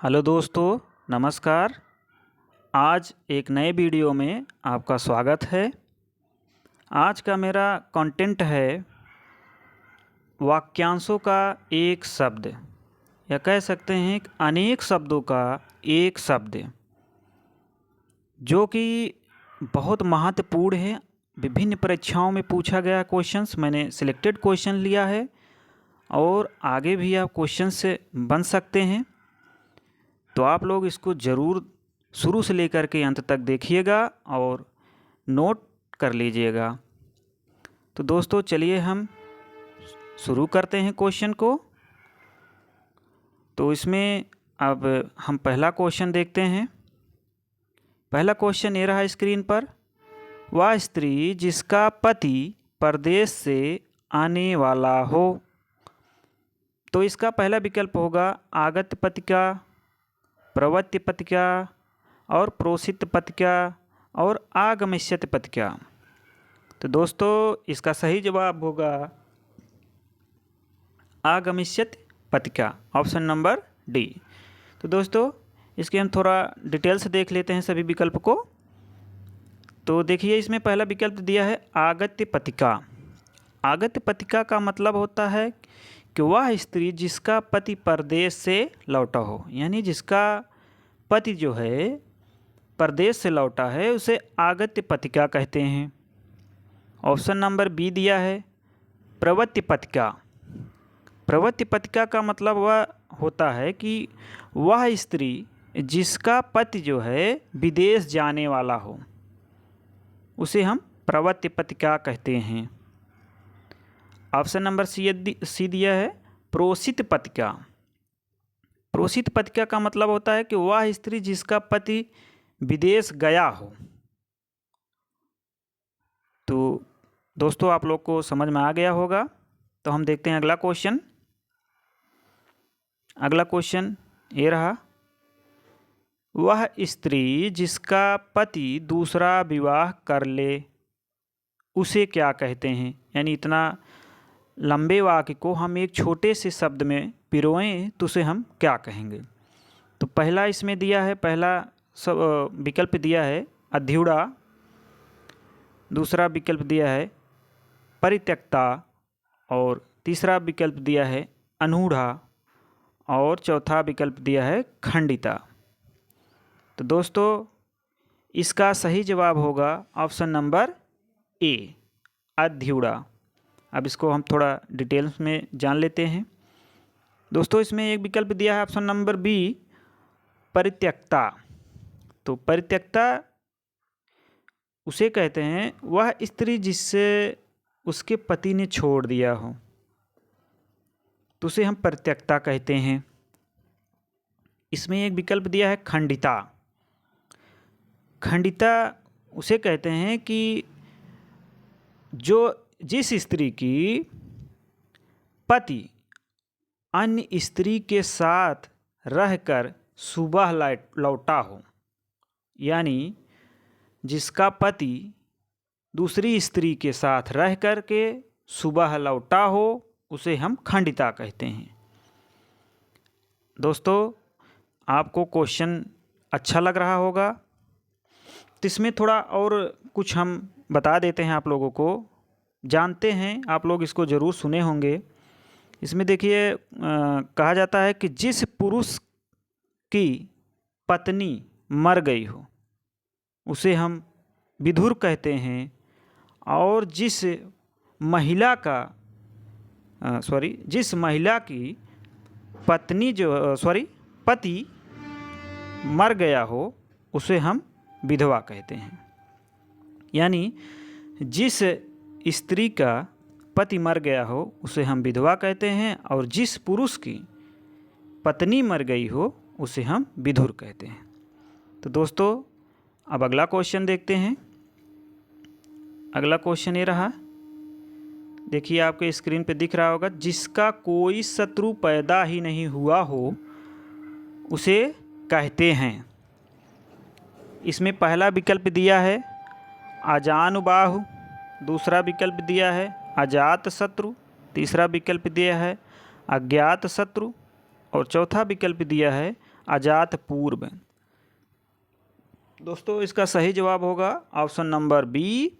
Hello दोस्तों, नमस्कार। आज एक नए वीडियो में आपका स्वागत है। आज का मेरा कंटेंट है वाक्यांशों का एक शब्द, या कह सकते हैं कि अनेक शब्दों का एक शब्द, जो कि बहुत महत्वपूर्ण है। विभिन्न परीक्षाओं में पूछा गया क्वेश्चंस मैंने सिलेक्टेड क्वेश्चन लिया है, और आगे भी आप क्वेश्चन से बन सकते हैं। तो आप लोग इसको ज़रूर शुरू से लेकर के अंत तक देखिएगा और नोट कर लीजिएगा। तो दोस्तों चलिए हम शुरू करते हैं क्वेश्चन को। तो इसमें अब हम पहला क्वेश्चन देखते हैं। पहला क्वेश्चन ये रहा स्क्रीन पर। वह स्त्री जिसका पति परदेश से आने वाला हो। तो इसका पहला विकल्प होगा आगत पतिका, प्रवृत्ति पतिका और प्रोसित पतिका और आगमिष्यत पतिका। तो दोस्तों इसका सही जवाब होगा आगमिष्यत पतिका, ऑप्शन नंबर डी। तो दोस्तों इसके हम थोड़ा डिटेल से देख लेते हैं सभी विकल्प को। तो देखिए इसमें पहला विकल्प दिया है आगत्य पतिका। आगत्य पतिका का मतलब होता है कि वह स्त्री जिसका पति परदेश से लौटा हो, यानी जिसका पति जो है परदेश से लौटा है उसे आगत्य पतिका कहते हैं। ऑप्शन नंबर बी दिया है प्रवृत्ति पतिका। प्रवृत्ति पतिका का मतलब वह होता है कि वह स्त्री जिसका पति जो है विदेश जाने वाला हो, उसे हम प्रवृत्ति पतिका कहते हैं। ऑप्शन नंबर सी दिया है प्रोसित पतिका। प्रोसित पतिका का मतलब होता है कि वह स्त्री जिसका पति विदेश गया हो। तो दोस्तों आप लोग को समझ में आ गया होगा। तो हम देखते हैं अगला क्वेश्चन। अगला क्वेश्चन ये रहा। वह स्त्री जिसका पति दूसरा विवाह कर ले उसे क्या कहते हैं। यानी इतना लंबे वाक्य को हम एक छोटे से शब्द में पिरोएं तो उसे हम क्या कहेंगे। तो पहला इसमें दिया है, पहला विकल्प दिया है अध्युड़ा, दूसरा विकल्प दिया है परित्यक्ता, और तीसरा विकल्प दिया है अनूढ़ा, और चौथा विकल्प दिया है खंडिता। तो दोस्तों इसका सही जवाब होगा ऑप्शन नंबर ए अध्युड़ा। अब इसको हम थोड़ा डिटेल्स में जान लेते हैं। दोस्तों इसमें एक विकल्प दिया है ऑप्शन नंबर बी परित्यक्ता। तो परित्यक्ता उसे कहते हैं वह स्त्री जिससे उसके पति ने छोड़ दिया हो, तो उसे हम परित्यक्ता कहते हैं। इसमें एक विकल्प दिया है खंडिता। खंडिता उसे कहते हैं कि जिस स्त्री की पति अन्य स्त्री के साथ रहकर सुबह लौटा हो, यानी जिसका पति दूसरी स्त्री के साथ रह कर के सुबह लौटा हो, उसे हम खंडिता कहते हैं। दोस्तों आपको क्वेश्चन अच्छा लग रहा होगा, तो इसमें थोड़ा और कुछ हम बता देते हैं आप लोगों को। जानते हैं आप लोग, इसको ज़रूर सुने होंगे। इसमें देखिए कहा जाता है कि जिस पुरुष की पत्नी मर गई हो उसे हम विधुर कहते हैं, और जिस महिला की पत्नी पति मर गया हो उसे हम विधवा कहते हैं। यानी जिस स्त्री का पति मर गया हो उसे हम विधवा कहते हैं, और जिस पुरुष की पत्नी मर गई हो उसे हम विधुर कहते हैं। तो दोस्तों अब अगला क्वेश्चन देखते हैं। अगला क्वेश्चन ये रहा। देखिए आपके स्क्रीन पे दिख रहा होगा, जिसका कोई शत्रु पैदा ही नहीं हुआ हो उसे कहते हैं। इसमें पहला विकल्प दिया है अजानुबाहु, दूसरा विकल्प दिया है अजात शत्रु, तीसरा विकल्प दिया है अज्ञात शत्रु, और चौथा विकल्प दिया है अजात पूर्व। दोस्तों इसका सही जवाब होगा ऑप्शन नंबर बी,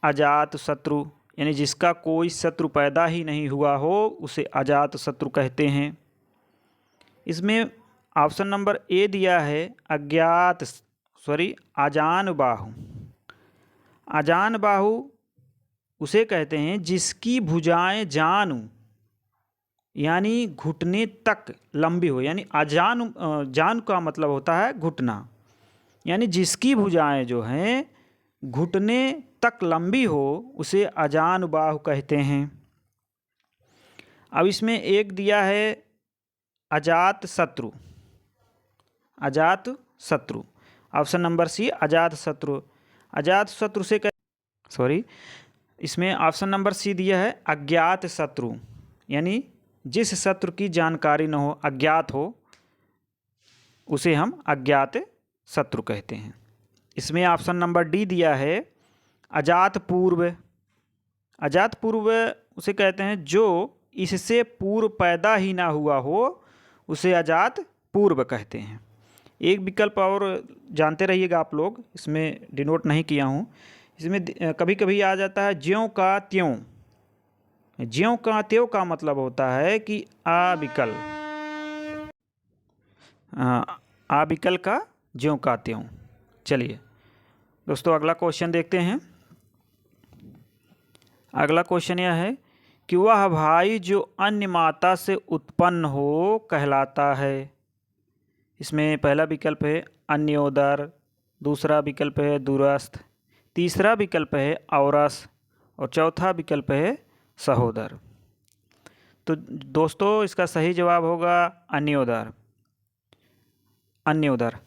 अजात शत्रु, यानी जिसका कोई शत्रु पैदा ही नहीं हुआ हो उसे अजात शत्रु कहते हैं। इसमें ऑप्शन नंबर ए दिया है आजान बाहु। आजान बाहु उसे कहते हैं जिसकी भुजाएं जानू यानी घुटने तक लंबी हो, यानी जान का मतलब होता है घुटना, यानी जिसकी भुजाएं जो हैं घुटने तक लंबी हो उसे अजान बाहु कहते हैं। अब इसमें एक दिया है अजात शत्रु। अजात शत्रु ऑप्शन नंबर सी, अजात शत्रु। अजात शत्रु से इसमें ऑप्शन नंबर सी दिया है अज्ञात शत्रु, यानी जिस शत्रु की जानकारी न हो, अज्ञात हो, उसे हम अज्ञात शत्रु कहते हैं। इसमें ऑप्शन नंबर डी दिया है अजात पूर्व। अजात पूर्व उसे कहते हैं जो इससे पूर्व पैदा ही ना हुआ हो उसे अजात पूर्व कहते हैं। एक विकल्प और जानते रहिएगा आप लोग, इसमें डिनोट नहीं किया हूँ। इसमें कभी कभी आ जाता है ज्यों का त्यों। ज्यों का त्यों का मतलब होता है कि अविकल, अविकल का ज्यों का त्यों। चलिए दोस्तों अगला क्वेश्चन देखते हैं। अगला क्वेश्चन यह है कि वह भाई जो अन्य माता से उत्पन्न हो कहलाता है। इसमें पहला विकल्प है अन्योदर, दूसरा विकल्प है दूरस्थ, तीसरा विकल्प है औरस और चौथा विकल्प है सहोदर। तो दोस्तों इसका सही जवाब होगा अन्योदर। अन्योदर।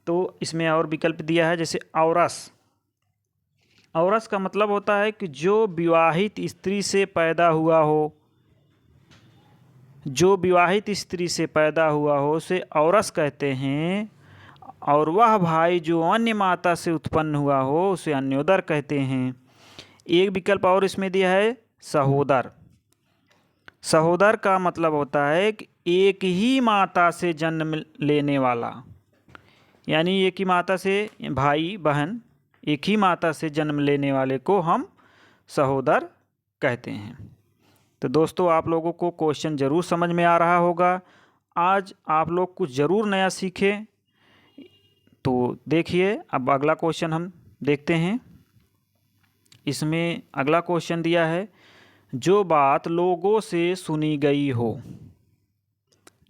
तो इसमें और विकल्प दिया है जैसे औरस। औरस का मतलब होता है कि जो विवाहित स्त्री से पैदा हुआ हो, जो विवाहित स्त्री से पैदा हुआ हो उसे औरस कहते हैं, और वह भाई जो अन्य माता से उत्पन्न हुआ हो उसे अन्योदर कहते हैं। एक विकल्प और इसमें दिया है सहोदर। सहोदर का मतलब होता है कि एक ही माता से जन्म लेने वाला, यानी एक ही माता से, भाई बहन एक ही माता से जन्म लेने वाले को हम सहोदर कहते हैं। तो दोस्तों आप लोगों को क्वेश्चन ज़रूर समझ में आ रहा होगा। आज आप लोग कुछ ज़रूर नया सीखें। तो देखिए अब अगला क्वेश्चन हम देखते हैं। इसमें अगला क्वेश्चन दिया है जो बात लोगों से सुनी गई हो।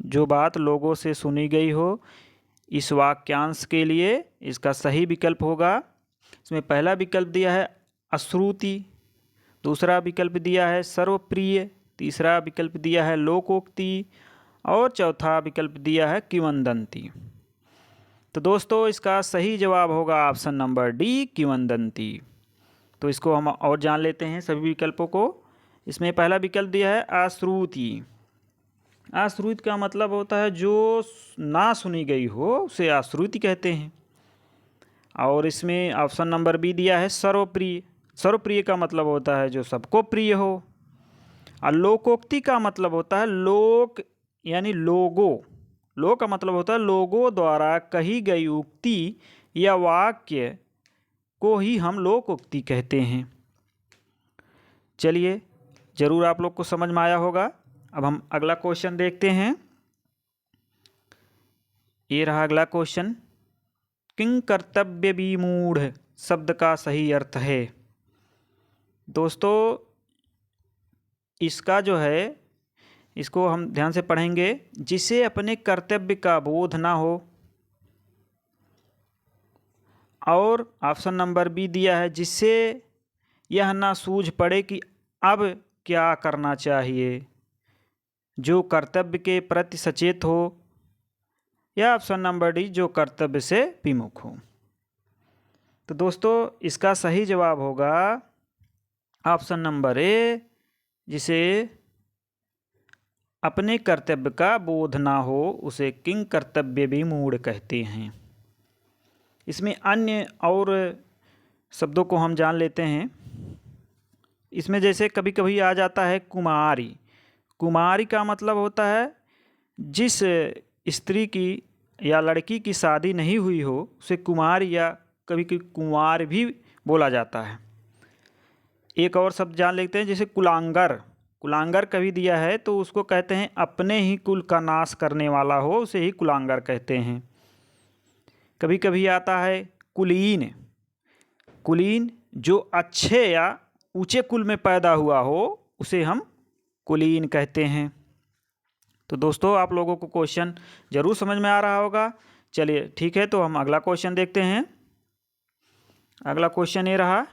जो बात लोगों से सुनी गई हो, इस वाक्यांश के लिए इसका सही विकल्प होगा। इसमें पहला विकल्प दिया है अश्रुति, दूसरा विकल्प दिया है सर्वप्रिय, तीसरा विकल्प दिया है लोकोक्ति और चौथा विकल्प दिया है किंवदंती। तो दोस्तों इसका सही जवाब होगा ऑप्शन नंबर डी, किंवदंती। तो इसको हम और जान लेते हैं सभी विकल्पों को। इसमें पहला विकल्प दिया है अश्रुति। अश्रुति का मतलब होता है जो ना सुनी गई हो उसे अश्रुति कहते हैं। और इसमें ऑप्शन नंबर बी दिया है सर्वप्रिय। सर्वप्रिय का मतलब होता है जो सबको प्रिय हो। और लोकोक्ति का मतलब होता है लोक, यानी लोगों। लोक का मतलब होता है लोगों द्वारा कही गई उक्ति या वाक्य को ही हम लोकोक्ति कहते हैं। चलिए ज़रूर आप लोग को समझ में आया होगा। अब हम अगला क्वेश्चन देखते हैं। ये रहा अगला क्वेश्चन। किं कर्तव्य विमूढ़ शब्द का सही अर्थ है। दोस्तों इसका जो है, इसको हम ध्यान से पढ़ेंगे। जिसे अपने कर्तव्य का बोध ना हो, और ऑप्शन नंबर बी दिया है जिससे यह ना सूझ पड़े कि अब क्या करना चाहिए, जो कर्तव्य के प्रति सचेत हो, या ऑप्शन नंबर डी जो कर्तव्य से विमुख हो। तो दोस्तों इसका सही जवाब होगा ऑप्शन नंबर ए, जिसे अपने कर्तव्य का बोध ना हो उसे किं कर्तव्य विमूढ़ कहते हैं। इसमें अन्य और शब्दों को हम जान लेते हैं। इसमें जैसे कभी कभी आ जाता है कुमारी। कुमारी का मतलब होता है जिस स्त्री की या लड़की की शादी नहीं हुई हो उसे कुमार या कभी कभी कुंवार भी बोला जाता है। एक और शब्द जान लेते हैं, जैसे कुलांगर। कुलांगर कभी दिया है तो उसको कहते हैं अपने ही कुल का नाश करने वाला हो उसे ही कुलांगर कहते हैं। कभी कभी आता है कुलीन। कुलीन जो अच्छे या ऊंचे कुल में पैदा हुआ हो उसे हम कुलीन कहते हैं। तो दोस्तों आप लोगों को क्वेश्चन ज़रूर समझ में आ रहा होगा। चलिए ठीक है, तो हम अगला क्वेश्चन देखते हैं। अगला क्वेश्चन ये रहा,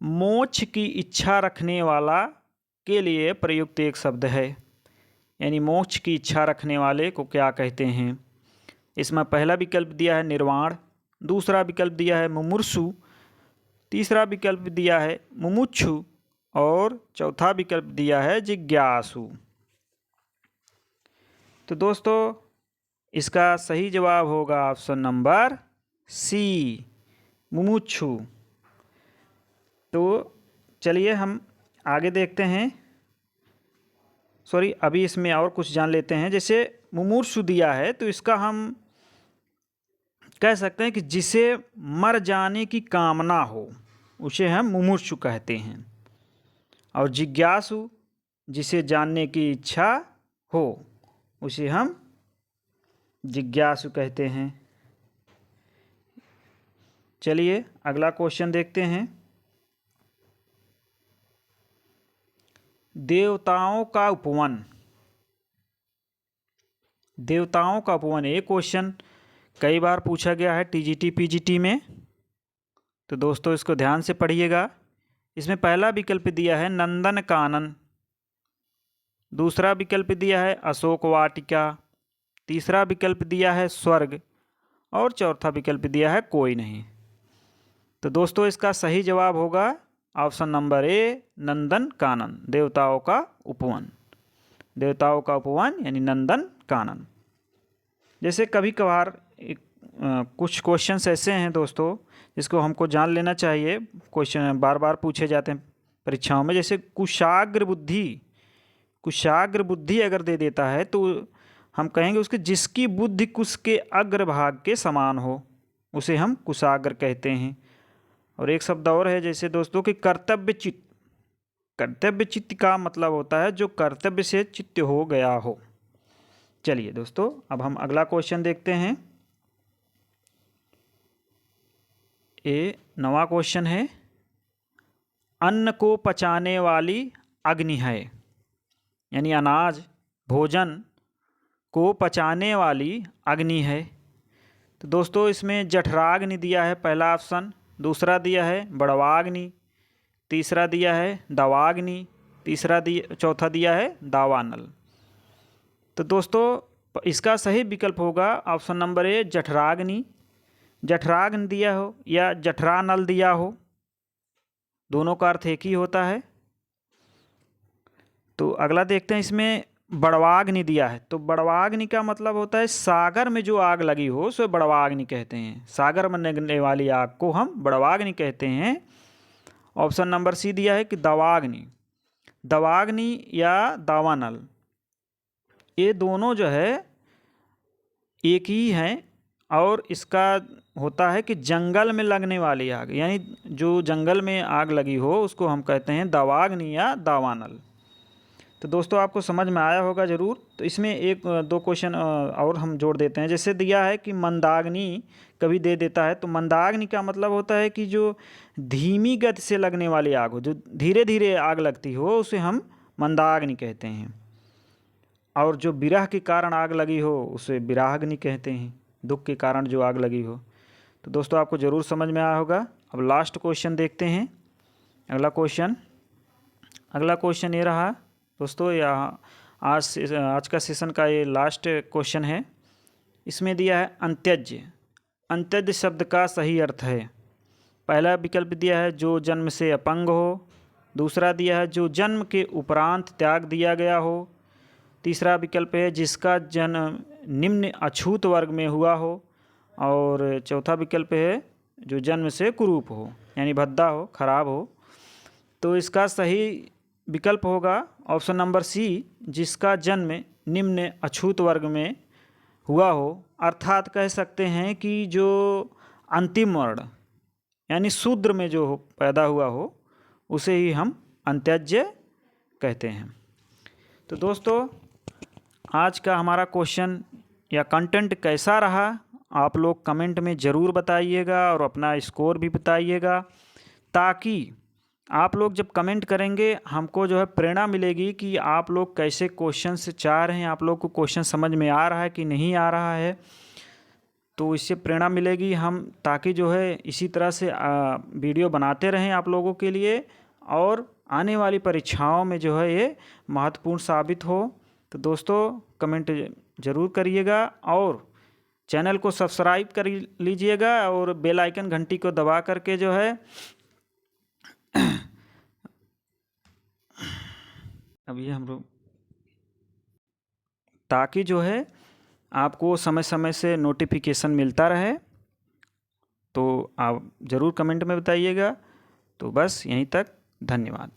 मोक्ष की इच्छा रखने वाला के लिए प्रयुक्त एक शब्द है, यानी मोक्ष की इच्छा रखने वाले को क्या कहते हैं। इसमें पहला विकल्प दिया है निर्वाण, दूसरा विकल्प दिया है मुमुर्षु, तीसरा विकल्प दिया है मुमुक्षु और चौथा विकल्प दिया है जिज्ञासु। तो दोस्तों इसका सही जवाब होगा ऑप्शन नंबर सी, मुमुक्षु। तो चलिए हम आगे देखते हैं। अभी इसमें और कुछ जान लेते हैं। जैसे मुमूर्षु दिया है तो इसका हम कह सकते हैं कि जिसे मर जाने की कामना हो उसे हम मुमूर्षु कहते हैं, और जिज्ञासु जिसे जानने की इच्छा हो उसे हम जिज्ञासु कहते हैं। चलिए अगला क्वेश्चन देखते हैं। देवताओं का उपवन। देवताओं का उपवन, ये क्वेश्चन कई बार पूछा गया है टीजीटी पीजीटी में, तो दोस्तों इसको ध्यान से पढ़िएगा। इसमें पहला विकल्प दिया है नंदन कानन, दूसरा विकल्प दिया है अशोक वाटिका, तीसरा विकल्प दिया है स्वर्ग और चौथा विकल्प दिया है कोई नहीं। तो दोस्तों इसका सही जवाब होगा option number A, Nandan Kanan, देवताओं का उपवन। देवताओं का उपवन यानी नंदन कानन। जैसे कभी कभार कुछ क्वेश्चंस ऐसे हैं दोस्तों जिसको हमको जान लेना चाहिए, क्वेश्चन बार बार पूछे जाते हैं परीक्षाओं में। जैसे कुशाग्र बुद्धि, कुशाग्र बुद्धि अगर दे देता है तो हम कहेंगे उसके जिसकी बुद्धि कुश के अग्रभाग के समान हो उसे हम कुशाग्र कहते हैं। और एक शब्द और है जैसे दोस्तों कि कर्तव्य चित्त। कर्तव्य चित्त का मतलब होता है जो कर्तव्य से चित्त हो गया हो। चलिए दोस्तों अब हम अगला क्वेश्चन देखते हैं। ये नवा क्वेश्चन है, अन्न को पचाने वाली अग्नि है, यानी अनाज भोजन को पचाने वाली अग्नि है। तो दोस्तों इसमें जठराग्नि दिया है पहला ऑप्शन, दूसरा दिया है बड़वाग्नि, तीसरा दिया है दवाग्नि, चौथा दिया है दावानल। तो दोस्तों इसका सही विकल्प होगा ऑप्शन नंबर ए, जठराग्नि। जठराग्नि दिया हो या जठरानल दिया हो, दोनों का अर्थ एक ही होता है। तो अगला देखते हैं, इसमें बड़वाग्नि दिया है तो बड़वाग्नि का मतलब होता है सागर में जो आग लगी हो उसे बड़वाग्नि कहते हैं। सागर में लगने वाली आग को हम बड़वाग्नि कहते हैं। ऑप्शन नंबर सी दिया है कि दवाग्नि। दवाग्नि या दावानल ये दोनों जो है एक ही हैं, और इसका होता है कि जंगल में लगने वाली आग, यानी जो जंगल में आग लगी हो उसको हम कहते हैं दवाग्नि या दावानल। तो दोस्तों आपको समझ में आया होगा ज़रूर। तो इसमें एक दो क्वेश्चन और हम जोड़ देते हैं। जैसे दिया है कि मंदाग्नि कभी दे देता है तो मंदाग्नि का मतलब होता है कि जो धीमी गति से लगने वाली आग हो, जो धीरे धीरे आग लगती हो उसे हम मंदाग्नि कहते हैं। और जो विरह के कारण आग लगी हो उसे विराग्नि कहते हैं, दुख के कारण जो आग लगी हो। तो दोस्तों आपको ज़रूर समझ में आया होगा। अब लास्ट क्वेश्चन देखते हैं। अगला क्वेश्चन ये रहा दोस्तों, यहाँ आज का सेशन का ये लास्ट क्वेश्चन है। इसमें दिया है अंत्यज्य। अंत्यज्य शब्द का सही अर्थ है, पहला विकल्प दिया है जो जन्म से अपंग हो, दूसरा दिया है जो जन्म के उपरांत त्याग दिया गया हो, तीसरा विकल्प है जिसका जन्म निम्न अछूत वर्ग में हुआ हो, और चौथा विकल्प है जो जन्म से कुरूप हो यानी भद्दा हो, खराब हो। तो इसका सही विकल्प होगा ऑप्शन नंबर सी, जिसका जन्म निम्न अछूत वर्ग में हुआ हो, अर्थात कह सकते हैं कि जो अंतिम वर्ण यानी शूद्र में जो पैदा हुआ हो उसे ही हम अंत्यज कहते हैं। तो दोस्तों, आज का हमारा क्वेश्चन या कंटेंट कैसा रहा आप लोग कमेंट में ज़रूर बताइएगा और अपना स्कोर भी बताइएगा, ताकि आप लोग जब कमेंट करेंगे हमको जो है प्रेरणा मिलेगी कि आप लोग कैसे क्वेश्चन से चाह रहे हैं, आप लोग को क्वेश्चन समझ में आ रहा है कि नहीं आ रहा है। तो इससे प्रेरणा मिलेगी हम, ताकि जो है इसी तरह से वीडियो बनाते रहें आप लोगों के लिए, और आने वाली परीक्षाओं में जो है ये महत्वपूर्ण साबित हो। तो दोस्तों, कमेंट ज़रूर करिएगा और चैनल को सब्सक्राइब कर लीजिएगा और बेल आइकन घंटी को दबा करके जो है अभी हम लोग, ताकि जो है आपको समय समय से नोटिफिकेशन मिलता रहे। तो आप ज़रूर कमेंट में बताइएगा। तो बस यहीं तक, धन्यवाद।